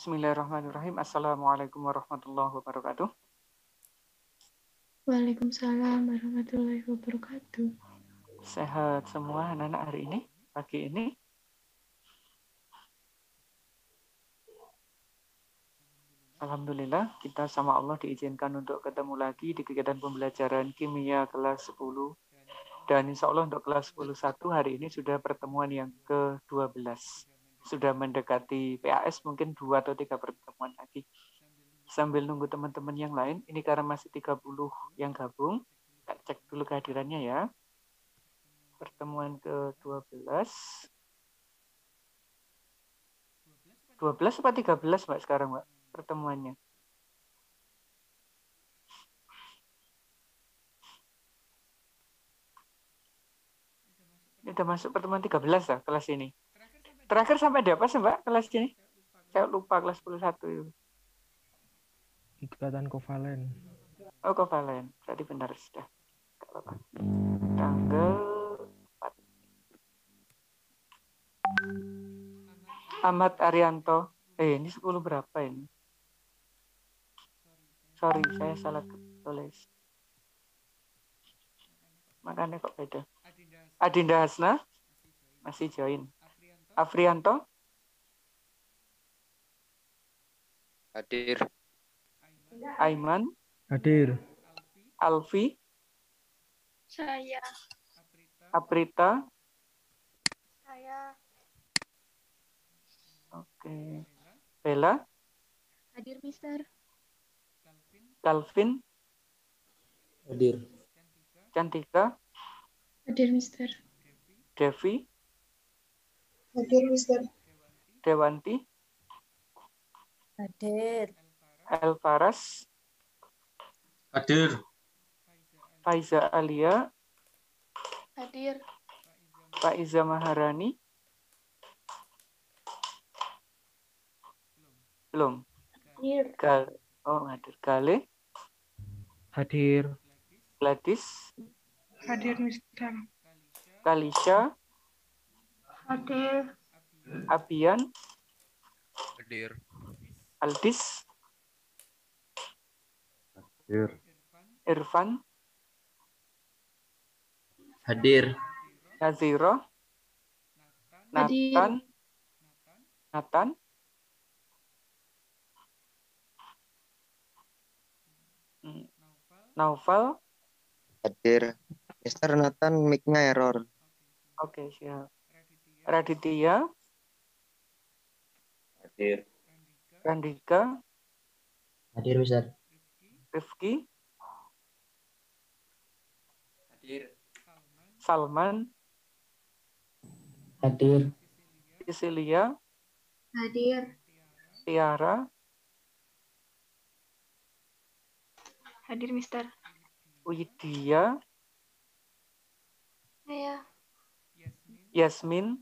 Bismillahirrahmanirrahim. Assalamualaikum warahmatullahi wabarakatuh. Waalaikumsalam warahmatullahi wabarakatuh. Sehat semua anak-anak hari ini, pagi ini? Alhamdulillah, kita sama Allah diizinkan untuk ketemu lagi di kegiatan pembelajaran kimia kelas 10. Dan insya Allah untuk kelas 10.1 hari ini sudah pertemuan yang ke-12. Sudah mendekati PAS, mungkin 2 atau 3 pertemuan lagi. Sambil nunggu teman-teman yang lain, ini karena masih 30 yang gabung, kita cek dulu kehadirannya ya. Pertemuan ke-12. 12 apa 13 Mbak sekarang Mbak pertemuannya? Ini udah masuk pertemuan 13 lah kelas ini. Terakhir sampai di apa sih Mbak kelas ini? Saya lupa kelas 11 itu. Ikatan kovalen. Oh kovalen, berarti benar sudah. Gak apa-apa. Tanggal 4. Ahmad Arianto. Ini 10 berapa ini? Sorry, saya salah tulis. Makanya kok beda. Adinda Hasna masih join. Afrianto Hadir. Aiman Hadir. Alfi Saya. Aprita. Saya. Oke. Bella. Hadir, Mister. Calvin. Hadir. Cantika. Hadir, Mister. Devi. Hadir, Mister. Dewanti. Hadir. Elvaras. Hadir. Faiza Alia. Hadir. Faiza Maharani. Belum. Hadir. Hadir. Gale. Hadir. Gladys. Hadir, Mister. Kalisha. Hadir. Abian. Hadir. Aldis. Hadir. Irfan. Hadir. Naziro. Hadir. Nathan. Naufal. Hadir. Mister Nathan mic-nya error. Oke, siap. Raditya. Hadir. Randika. Hadir, Mister. Rifki. Hadir. Salman. Hadir. Cecilia. Hadir. Tiara. Hadir, Mister. Widya. Saya. Yasmin.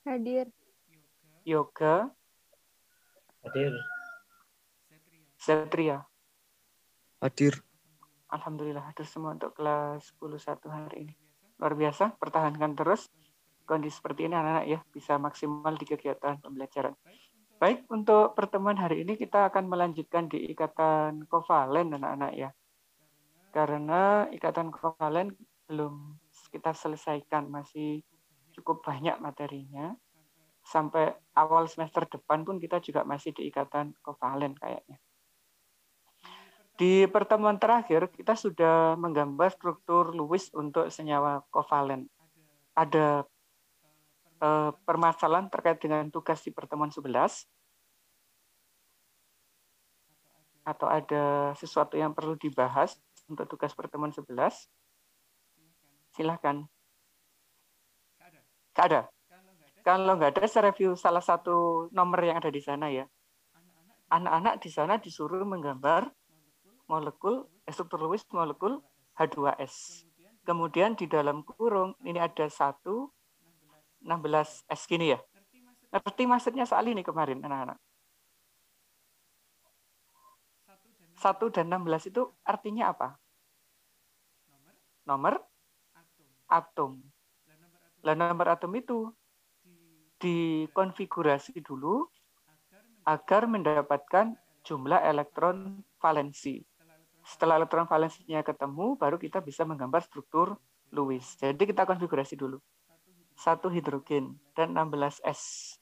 Hadir. Yoga. Hadir. Zetria. Hadir. Alhamdulillah hadir semua untuk kelas 10.1 hari ini. Luar biasa, pertahankan terus kondisi seperti ini anak-anak ya, bisa maksimal di kegiatan pembelajaran. Baik, untuk pertemuan hari ini kita akan melanjutkan di ikatan kovalen anak-anak ya. Karena ikatan kovalen belum kita selesaikan, masih cukup banyak materinya. Sampai awal semester depan pun kita juga masih di ikatan kovalen kayaknya. Di pertemuan terakhir kita sudah menggambar struktur Lewis untuk senyawa kovalen. Ada permasalahan terkait dengan tugas di pertemuan 11 atau ada sesuatu yang perlu dibahas untuk tugas pertemuan 11? Silahkan. Nggak ada. Kalau nggak ada, saya review salah satu nomor yang ada di sana ya. Anak-anak di sana disuruh menggambar molekul struktur Lewis molekul H2S. Kemudian di dalam kurung ini ada 16S gini ya. Ngerti maksudnya soal ini kemarin anak-anak? 1 dan 16 itu artinya apa? Nomor atom. Lah nomor atom itu dikonfigurasi dulu agar mendapatkan jumlah elektron valensi. Setelah elektron valensinya ketemu, baru kita bisa menggambar struktur Lewis. Jadi kita konfigurasi dulu. 1 hidrogen dan 16S.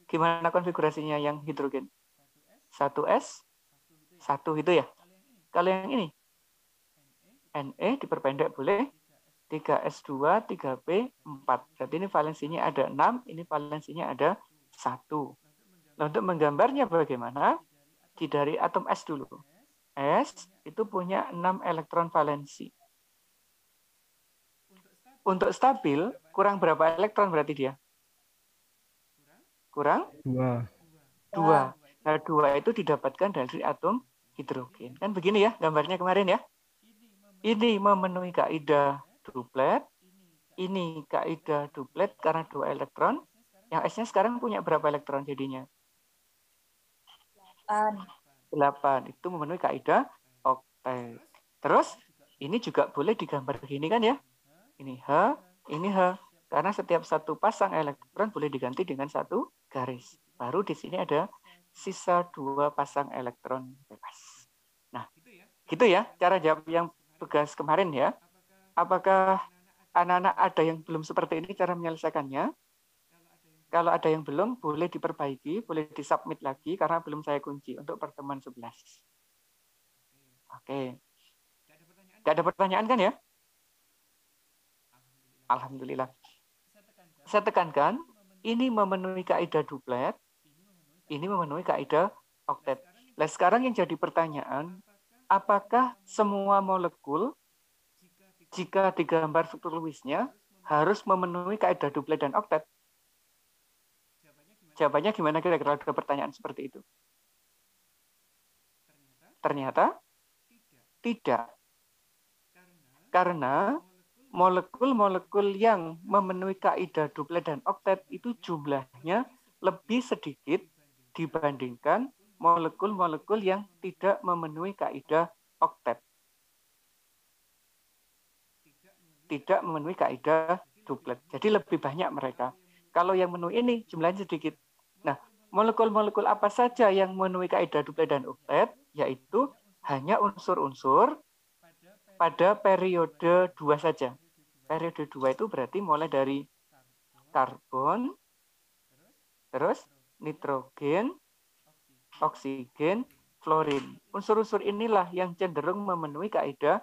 Gimana konfigurasinya yang hidrogen? 1S, 1 itu ya. Kalau yang ini, Ne diperpendek boleh 3S2, 3P, 4. Berarti ini valensinya ada 6, ini valensinya ada 1. Nah, untuk menggambarnya bagaimana? Dari atom S dulu. S itu punya 6 elektron valensi. Untuk stabil, kurang berapa elektron berarti dia? Kurang? 2. 2. Nah, 2 itu didapatkan dari atom hidrogen. Kan begini ya gambarnya kemarin ya. Ini memenuhi kaidah duplet. Ini kaidah duplet karena 2 elektron. Yang S-nya sekarang punya berapa elektron jadinya? 8. Itu memenuhi kaidah oktet. Terus ini juga boleh digambar begini kan ya. Ini H, ini H. Karena setiap satu pasang elektron boleh diganti dengan 1 garis. Baru di sini ada sisa 2 pasang elektron bebas. Nah, gitu ya cara jawab yang tugas kemarin ya. Apakah anak-anak ada yang belum seperti ini cara menyelesaikannya? Kalau ada yang belum, boleh diperbaiki, boleh disubmit lagi karena belum saya kunci untuk pertemuan 11. Oke. Tidak ada pertanyaan kan ya? Alhamdulillah. Saya tekankan, ini memenuhi kaidah duplet, ini memenuhi kaidah oktet. Nah, sekarang yang jadi pertanyaan, apakah semua molekul jika digambar struktur Lewisnya harus memenuhi kaidah duplet dan oktet? Jawabannya gimana kira-kira ada pertanyaan seperti itu? Ternyata tidak. Karena molekul-molekul yang memenuhi kaidah duplet dan oktet itu jumlahnya lebih sedikit dibandingkan molekul-molekul yang tidak memenuhi kaidah oktet. Tidak memenuhi kaidah duplet. Jadi lebih banyak mereka. Kalau yang memenuhi ini jumlahnya sedikit. Nah, molekul-molekul apa saja yang memenuhi kaidah duplet dan oktet? Yaitu hanya unsur-unsur pada periode 2 saja. Periode 2 itu berarti mulai dari karbon, terus nitrogen, oksigen, fluorin. Unsur-unsur inilah yang cenderung memenuhi kaidah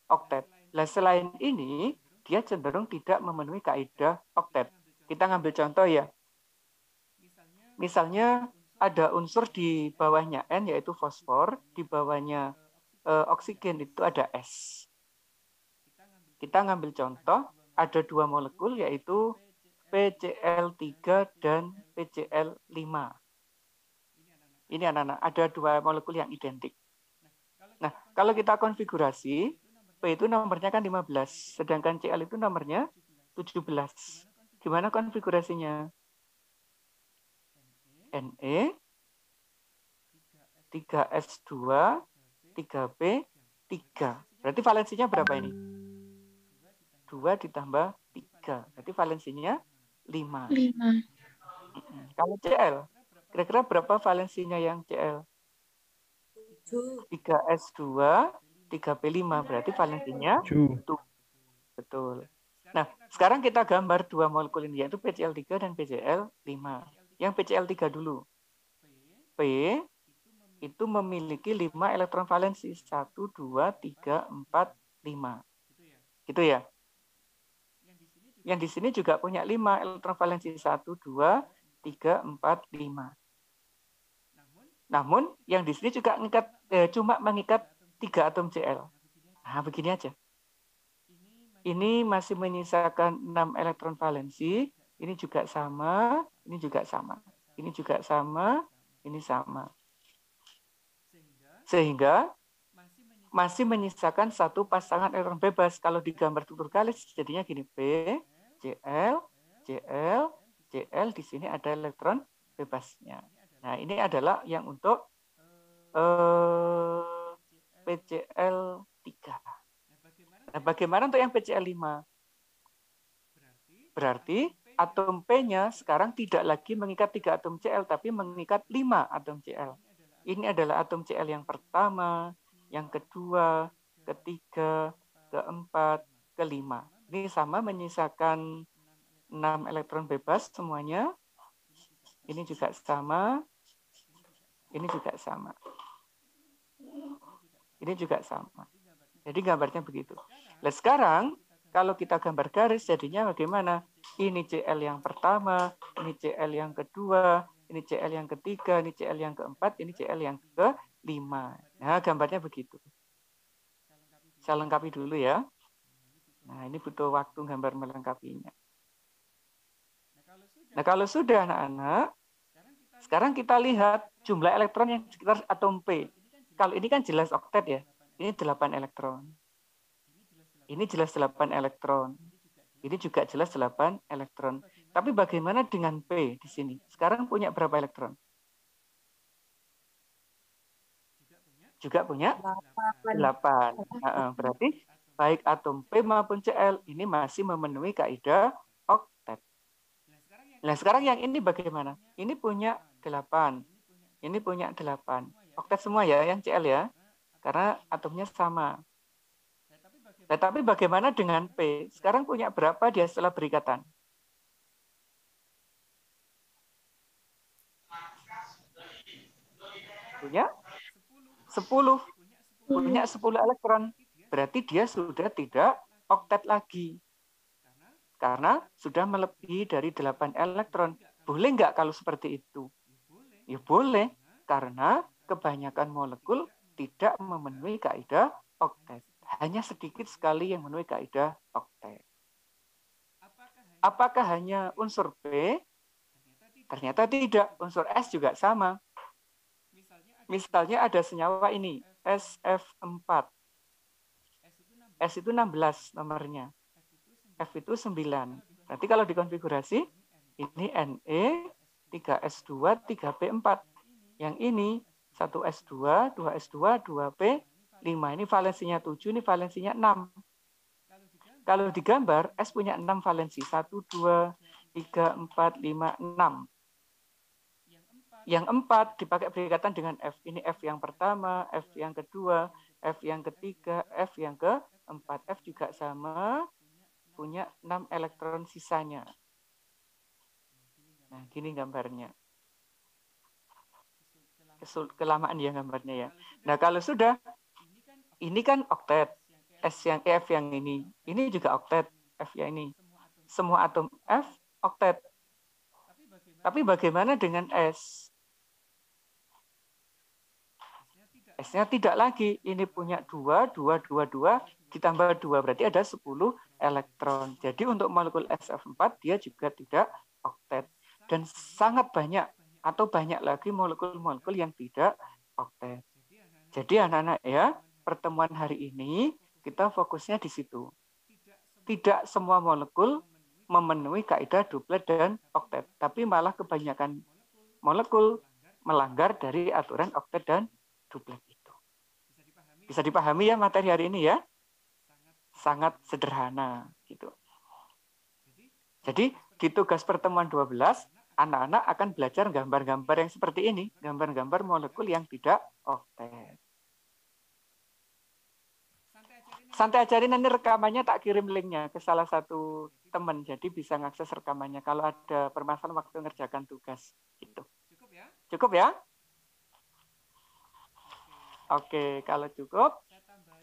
oktet. Nah, selain ini, dia cenderung tidak memenuhi kaidah oktet. Kita ngambil contoh ya. Misalnya ada unsur di bawahnya N yaitu fosfor, di bawahnya oksigen itu ada S. Kita ngambil contoh, ada 2 molekul yaitu PCl3 dan PCl5. Ini anak-anak, ada 2 molekul yang identik. Nah, kalau kita konfigurasi, P itu nomornya kan 15, sedangkan Cl itu nomornya 17. Gimana konfigurasinya? Ne, 3S2, 3P, 3. Berarti valensinya berapa ini? 2 ditambah 3. Berarti valensinya 5. Kalau Cl, kira-kira berapa valensinya yang Cl? 3S2, 3P5. Berarti valensinya 7. Betul. Nah, sekarang kita gambar 2 molekul ini, yaitu PCl3 dan PCl5. Yang PCl3 dulu. P itu memiliki 5 elektron valensi. 1, 2, 3, 4, 5. Gitu ya. Yang di sini juga punya 5 elektron valensi. 1, 2, 3, 4, 5. Namun, yang di sini juga cuma mengikat 3 atom Cl. Nah, begini aja. Ini masih menyisakan 6 elektron valensi. Ini juga sama, ini juga sama. Ini juga sama, ini sama. Sehingga masih menyisakan 1 pasangan elektron bebas. Kalau digambar struktur garis jadinya gini, P, Cl, Cl, Cl, di sini ada elektron bebasnya. Nah, ini adalah yang untuk PCl3. Nah, bagaimana untuk yang PCl5? Berarti atom P-nya sekarang tidak lagi mengikat 3 atom Cl, tapi mengikat 5 atom Cl. Ini adalah atom Cl yang pertama, yang kedua, ketiga, keempat, kelima. Ini sama menyisakan 6 elektron bebas semuanya. Ini juga sama. Ini juga sama. Ini juga sama. Jadi gambarnya begitu. Nah, sekarang kalau kita gambar garis jadinya bagaimana? Ini Cl yang pertama, ini Cl yang kedua, ini Cl yang ketiga, ini Cl yang keempat, ini Cl yang kelima. Nah, gambarnya begitu. Saya lengkapi dulu ya. Nah, ini butuh waktu gambar melengkapinya. Nah, kalau sudah anak-anak, sekarang kita lihat jumlah elektron yang sekitar atom P. Kalau ini kan jelas oktet ya. Ini 8 elektron. Ini jelas 8 elektron. Ini juga jelas 8 elektron. Tapi bagaimana dengan P di sini? Sekarang punya berapa elektron? Juga punya 8. Nah, berarti baik atom P maupun Cl ini masih memenuhi kaidah oktet. Nah, sekarang yang ini bagaimana? Ini punya 8. Ini punya 8. Oktet semua ya, yang Cl ya. Karena atomnya sama. Nah, tapi bagaimana dengan P? Sekarang punya berapa dia setelah berikatan? Punya 10. Punya 10 elektron. Berarti dia sudah tidak oktet lagi. Karena sudah melebihi dari 8 elektron. Boleh nggak kalau seperti itu? Ya boleh. Karena kebanyakan molekul tidak memenuhi kaidah oktet. Hanya sedikit sekali yang memenuhi kaidah oktet. Apakah hanya unsur P? Ternyata tidak. Unsur S juga sama. Misalnya ada senyawa ini, SF4. S itu 16 nomornya. F itu 9. Berarti kalau dikonfigurasi, ini Ne, 3S2, 3P4. Yang ini 1S2, 2S2, 2P5. Ini valensinya 7, ini valensinya 6. Kalau digambar, S punya 6 valensi. 1, 2, 3, 4, 5, 6. Yang 4 dipakai berikatan dengan F. Ini F yang pertama, F yang kedua, F yang ketiga, F yang keempat. F juga sama, punya 6 elektron sisanya. Nah, gini gambarnya. Kelamaan ya gambarnya ya. Nah, kalau sudah, ini kan oktet. S yang F yang ini juga oktet. F yang ini. Semua atom F oktet. Tapi bagaimana dengan S? S-nya tidak lagi. Ini punya 2, 2, 2, 2, ditambah 2. Berarti ada 10 elektron. Jadi untuk molekul SF4, dia juga tidak oktet. Dan sangat banyak atau banyak lagi molekul-molekul yang tidak oktet. Jadi anak-anak ya, pertemuan hari ini kita fokusnya di situ. Tidak semua molekul memenuhi kaidah duplet dan oktet. Tapi malah kebanyakan molekul melanggar dari aturan oktet dan duplet itu. Bisa dipahami ya materi hari ini ya? Sangat sederhana gitu. Jadi di tugas pertemuan 12, anak-anak akan belajar gambar-gambar yang seperti ini, gambar-gambar molekul yang tidak oktet. Santai ajarin, nanti rekamannya tak kirim linknya ke salah satu teman, jadi bisa ngakses rekamannya kalau ada permasalahan waktu ngerjakan tugas. Gitu. Cukup ya? Oke, kalau cukup,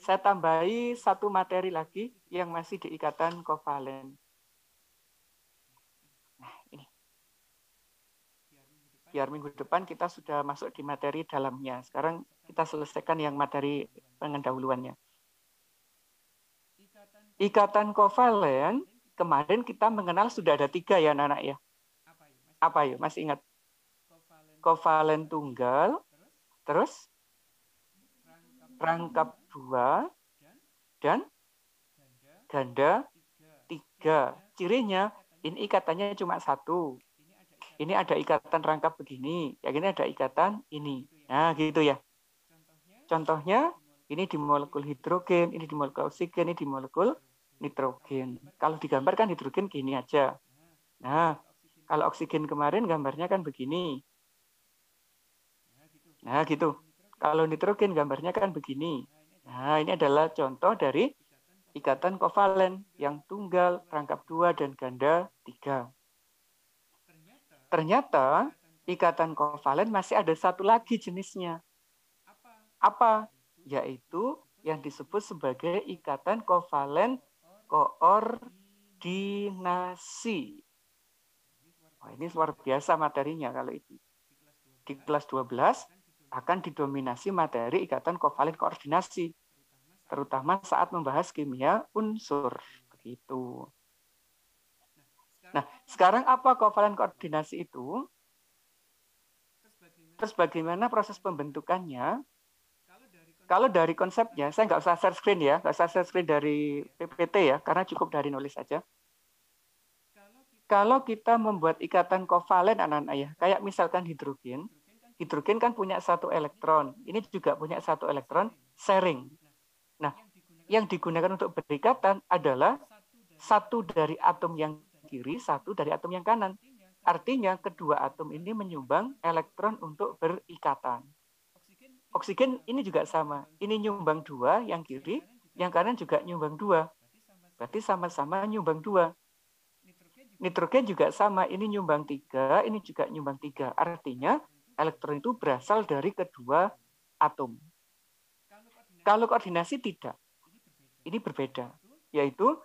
saya tambahi satu materi lagi yang masih di ikatan kovalen. Nah, ini. Biar minggu depan kita sudah masuk di materi dalamnya. Sekarang kita selesaikan yang materi pendahuluannya. Ikatan kovalen, kemarin kita mengenal sudah ada 3 ya anak-anak ya. Apa yuk? Masih ingat? Kovalen tunggal, terus rangkap 2, dan ganda 3. Cirinya, ini ikatannya cuma 1. Ini ada ikatan rangkap begini, yang ini ada ikatan ini. Nah, gitu ya. Contohnya, ini di molekul hidrogen, ini di molekul oksigen, ini di molekul nitrogen. Kalau digambarkan hidrogen gini aja. Nah, kalau oksigen kemarin gambarnya kan begini. Nah, gitu. Kalau nitrogen gambarnya kan begini. Nah, ini adalah contoh dari ikatan kovalen yang tunggal, rangkap 2, dan ganda 3. Ternyata ikatan kovalen masih ada satu lagi jenisnya. Apa? Yaitu yang disebut sebagai ikatan kovalen koordinasi. Wah, ini luar biasa materinya kalau itu. Di kelas 12 akan didominasi materi ikatan kovalen koordinasi, terutama saat membahas kimia unsur. Begitu. Nah, sekarang apa kovalen koordinasi itu? Terus bagaimana proses pembentukannya? Kalau dari konsepnya, saya nggak usah share screen ya, nggak usah share screen dari PPT ya, karena cukup dari nulis saja. Kalau kita membuat ikatan kovalen anak-anak ya, kayak misalkan hidrogen, hidrogen kan punya satu elektron, ini juga punya satu elektron sharing. Nah, yang digunakan untuk berikatan adalah satu dari atom yang kiri, satu dari atom yang kanan. Artinya kedua atom ini menyumbang elektron untuk berikatan. Oksigen ini juga sama. Ini nyumbang 2 yang kiri, yang kanan juga nyumbang 2. Berarti sama-sama nyumbang 2. Nitrogen juga sama. Ini nyumbang 3, ini juga nyumbang 3. Artinya elektron itu berasal dari kedua atom. Kalau koordinasi tidak. Ini berbeda. Yaitu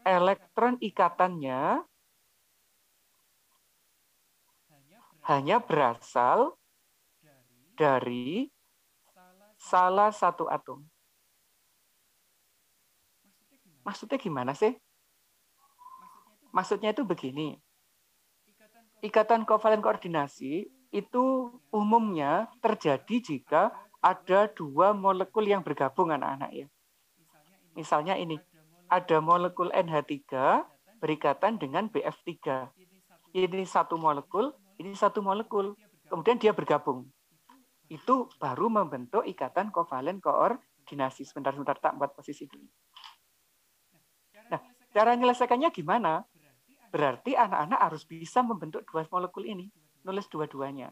elektron ikatannya hanya berasal dari salah satu atom. Maksudnya gimana sih? Maksudnya itu begini. Ikatan kovalen koordinasi itu umumnya terjadi jika ada dua molekul yang bergabung anak-anak ya. Misalnya ini, ada molekul NH3 berikatan dengan BF3. Ini satu molekul, ini satu molekul. Kemudian dia bergabung. Itu baru membentuk ikatan kovalen koordinasi. Sebentar, tak buat posisi dulu. Nah, cara menyelesaikannya gimana? Berarti anak-anak harus bisa membentuk dua molekul ini. Nulis dua-duanya.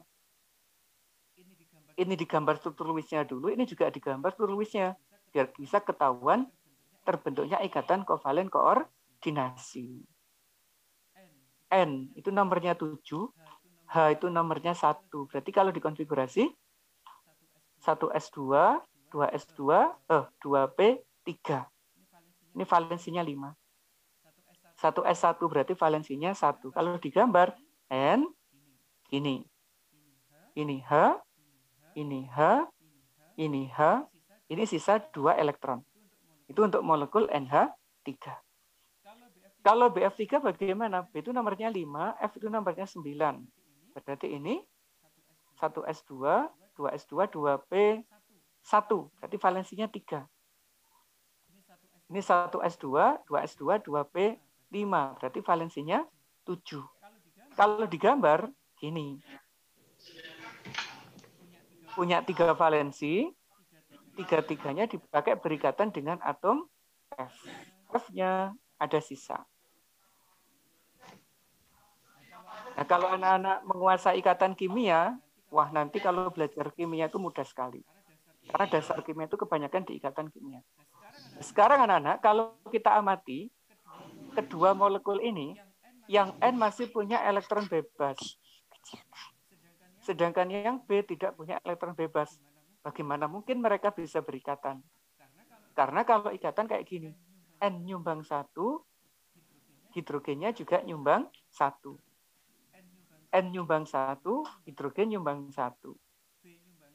Ini digambar struktur Lewis-nya dulu, ini juga digambar struktur Lewis-nya. Biar bisa ketahuan terbentuknya ikatan kovalen koordinasi. N itu nomornya 7, H itu nomornya 1. Berarti kalau dikonfigurasi 1s2, 2s2, 2p3. Ini valensinya 5. 1s1 berarti valensinya 1. Kalau digambar N ini. Ini H, ini H, ini H, ini sisa 2 elektron. Itu untuk molekul NH3. Kalau BF3 bagaimana? B itu nomornya 5, F itu nomornya 9. Berarti ini 1s2, 2s2, 2p1. Berarti valensinya 3. Ini 1s2, 2s2, 2p5. Berarti valensinya 7. Kalau digambar, gini. Punya 3 valensi, 3-3-nya dipakai berikatan dengan atom F. F-nya ada sisa. Nah, kalau anak-anak menguasai ikatan kimia, wah nanti kalau belajar kimia itu mudah sekali. Karena dasar kimia itu kebanyakan di ikatan kimia. Sekarang anak-anak, kalau kita amati, kedua molekul ini, yang N masih punya elektron bebas. Sedangkan yang B tidak punya elektron bebas. Bagaimana mungkin mereka bisa berikatan? Karena kalau ikatan kayak gini, N nyumbang 1, hidrogennya juga nyumbang 1. N nyumbang 1, hidrogen nyumbang 1.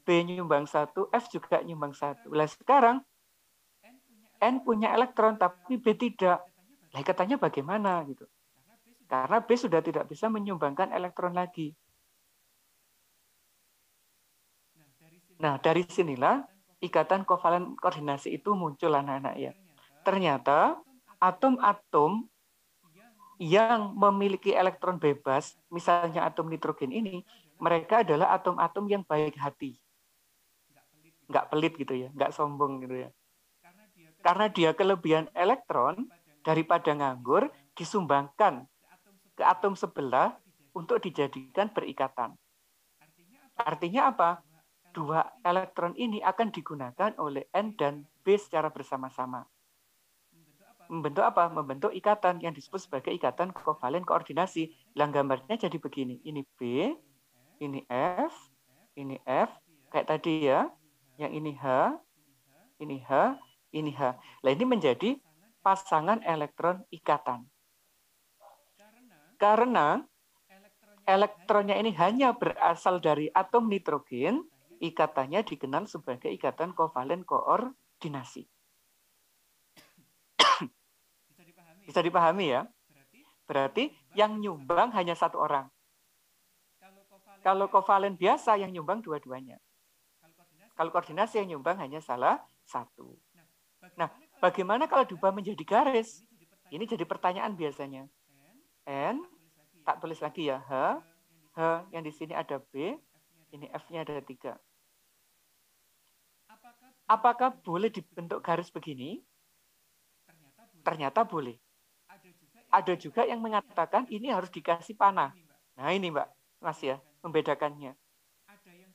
B nyumbang 1, F juga nyumbang 1. Nah sekarang, N punya elektron, tapi B tidak. Nah ikatannya bagaimana? Gitu. Karena B sudah tidak bisa menyumbangkan elektron lagi. Nah, dari sinilah ikatan kovalen koordinasi itu muncul anak-anak ya. Ternyata atom-atom yang memiliki elektron bebas, misalnya atom nitrogen ini, mereka adalah atom-atom yang baik hati. Nggak pelit gitu ya, nggak sombong gitu ya. Karena dia kelebihan elektron, daripada nganggur, disumbangkan ke atom sebelah untuk dijadikan berikatan. Artinya apa? Dua elektron ini akan digunakan oleh N dan B secara bersama-sama. Membentuk apa? Membentuk ikatan yang disebut sebagai ikatan kovalen koordinasi. Gambarnya jadi begini. Ini B, ini F, ini F. Kayak tadi ya. Yang ini H, ini H, ini H. Nah, ini menjadi pasangan elektron ikatan. Karena elektronnya ini hanya berasal dari atom nitrogen, ikatannya dikenal sebagai ikatan kovalen koordinasi. Bisa dipahami ya? Berarti yang nyumbang hanya satu orang. Kalau kovalen biasa yang nyumbang dua-duanya. Kalau koordinasi yang nyumbang hanya salah satu. Nah, bagaimana kalau diubah menjadi garis? Ini jadi pertanyaan biasanya. N, tak tulis lagi ya, H, yang di sini ada B, ini F-nya ada 3. Apakah boleh dibentuk garis begini? Ternyata boleh. Ada juga yang mengatakan ini harus dikasih panah. Nah ini Mbak, Mas ya, membedakannya.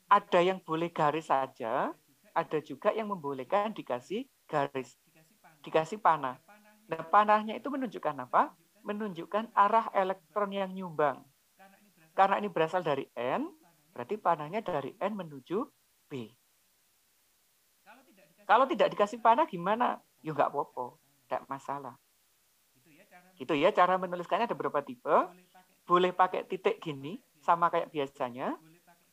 Ada yang boleh garis saja, ada juga yang membolehkan dikasih garis, dikasih panah. Nah panahnya itu menunjukkan apa? Menunjukkan arah elektron yang nyumbang. Karena ini berasal dari N, berarti panahnya dari N menuju B. Kalau tidak dikasih panah gimana? Ya nggak apa-apa, tidak masalah. Gitu ya, cara menuliskannya ada beberapa tipe. Boleh pakai titik gini, sama kayak biasanya.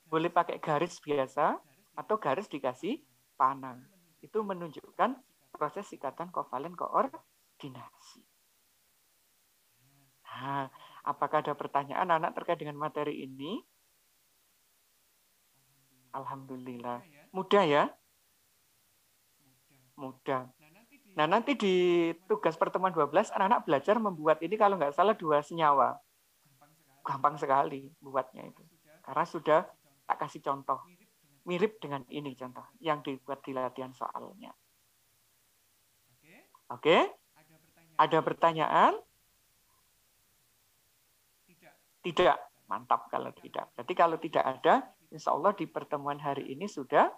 Boleh pakai garis biasa, atau garis dikasih panah. Itu menunjukkan proses ikatan kovalen koordinasi. Nah, apakah ada pertanyaan anak terkait dengan materi ini? Alhamdulillah. Mudah ya? Mudah. Nah, nanti di tugas pertemuan 12, anak-anak belajar membuat ini kalau nggak salah 2 senyawa. Gampang sekali buatnya itu. Karena sudah tak kasih contoh. Mirip dengan ini contoh yang dibuat di latihan soalnya. Oke? Ada pertanyaan? Tidak. Mantap kalau tidak. Berarti kalau tidak ada, insya Allah di pertemuan hari ini sudah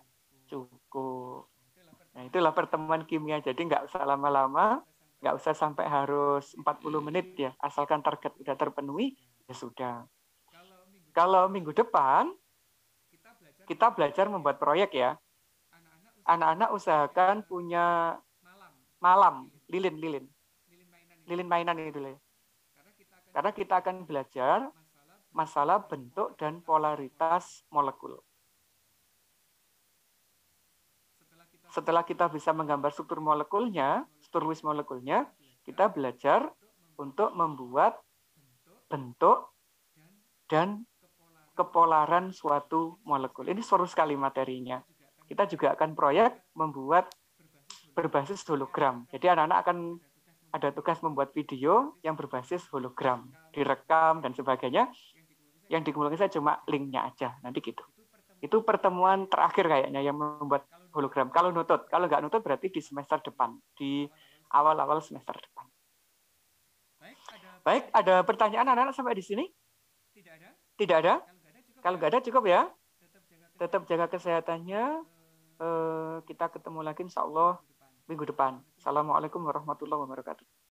cukup. Nah, itulah pertemuan kimia. Jadi nggak usah lama-lama, nggak usah sampai harus 40 menit ya. Asalkan target sudah terpenuhi, ya sudah. Kalau minggu depan, kita belajar membuat proyek ya. Anak-anak usahakan punya malam, lilin mainan itu ya. Karena kita akan belajar masalah bentuk dan polaritas molekul. Setelah kita bisa menggambar struktur molekulnya, struktur Lewis molekulnya, kita belajar untuk membuat bentuk dan kepolaran suatu molekul. Ini seru sekali materinya. Kita juga akan proyek membuat berbasis hologram. Jadi anak-anak akan ada tugas membuat video yang berbasis hologram, direkam dan sebagainya. Yang dikumpulkan saya cuma linknya aja, nanti gitu. Itu pertemuan terakhir kayaknya yang membuat hologram. Kalau nutut, kalau nggak nutut berarti di semester depan, di awal-awal semester depan. Baik, ada pertanyaan anak-anak sampai di sini? Tidak ada? Kalau nggak ada cukup ya. Tetap jaga kesehatannya. Kita ketemu lagi insya Allah minggu depan. Assalamualaikum warahmatullahi wabarakatuh.